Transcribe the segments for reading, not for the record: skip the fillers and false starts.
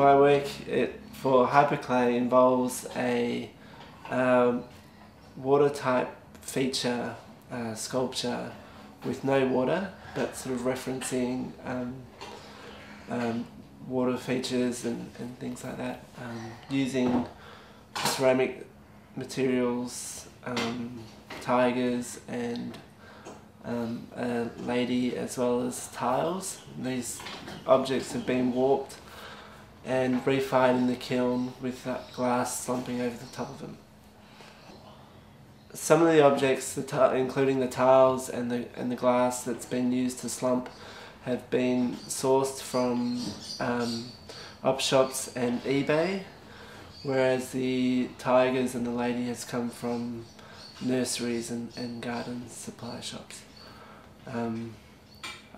My work for HYPERCLAY involves a water type feature sculpture with no water, but sort of referencing water features and things like that, using ceramic materials, tigers and a lady, as well as tiles. These objects have been warped and refired in the kiln with that glass slumping over the top of them. Some of the objects, including the tiles and the glass that's been used to slump, have been sourced from op shops and eBay, whereas the tigers and the lady has come from nurseries and garden supply shops.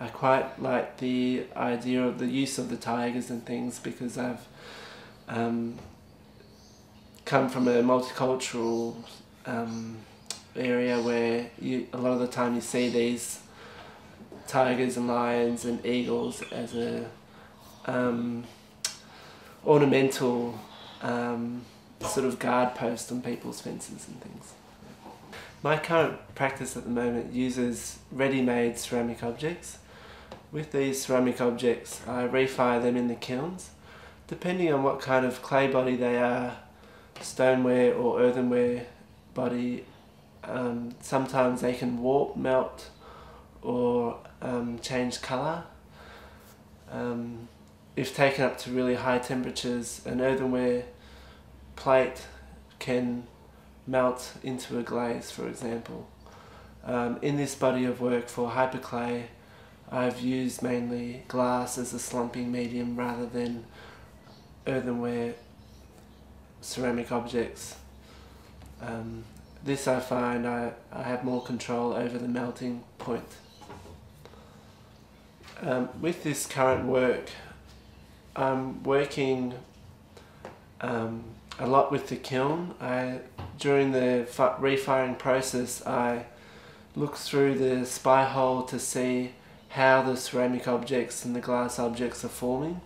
I quite like the idea of the use of the tigers and things, because I've come from a multicultural area where a lot of the time you see these tigers and lions and eagles as a ornamental sort of guard post on people's fences and things. My current practice at the moment uses ready-made ceramic objects. With these ceramic objects, I refire them in the kilns. Depending on what kind of clay body they are, stoneware or earthenware body, sometimes they can warp, melt, or change colour. If taken up to really high temperatures, an earthenware plate can melt into a glaze, for example. In this body of work for HYPERCLAY, I've used mainly glass as a slumping medium rather than earthenware ceramic objects. This I find I have more control over the melting point. With this current work, I'm working a lot with the kiln. During the refiring process, I look through the spy hole to see how the ceramic objects and the glass objects are forming.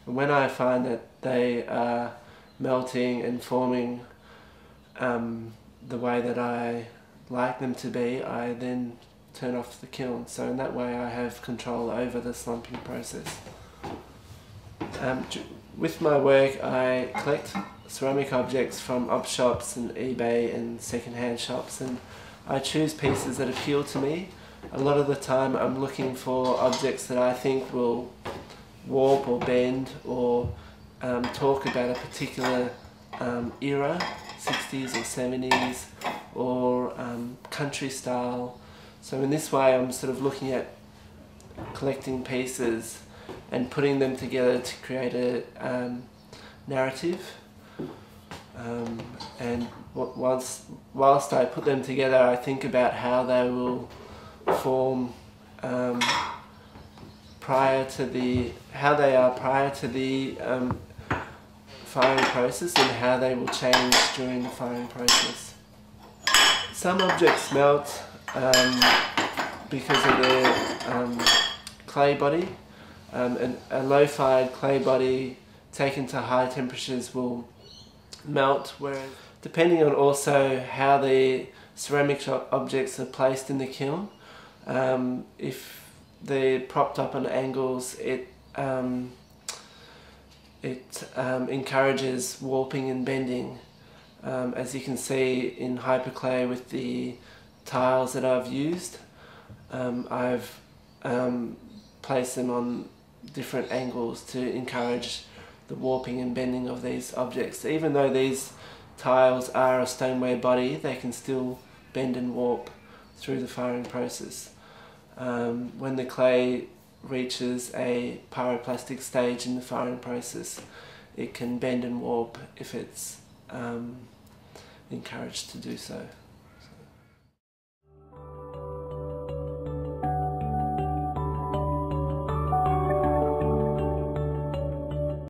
And when I find that they are melting and forming the way that I like them to be, I then turn off the kiln. So in that way I have control over the slumping process. With my work, I collect ceramic objects from op shops and eBay and second-hand shops, and I choose pieces that appeal to me. A lot of the time I'm looking for objects that I think will warp or bend or talk about a particular era, 60s or 70s, or country style. So in this way I'm sort of looking at collecting pieces and putting them together to create a narrative. And whilst I put them together, I think about how they will form prior to the firing process, and how they will change during the firing process. Some objects melt because of their clay body. A low-fired clay body taken to high temperatures will melt, whereas depending on also how the ceramic objects are placed in the kiln, if they're propped up on angles, it encourages warping and bending. As you can see in HYPERCLAY with the tiles that I've used, I've placed them on different angles to encourage the warping and bending of these objects. Even though these tiles are a stoneware body, they can still bend and warp through the firing process. When the clay reaches a pyroplastic stage in the firing process, it can bend and warp if it's encouraged to do so.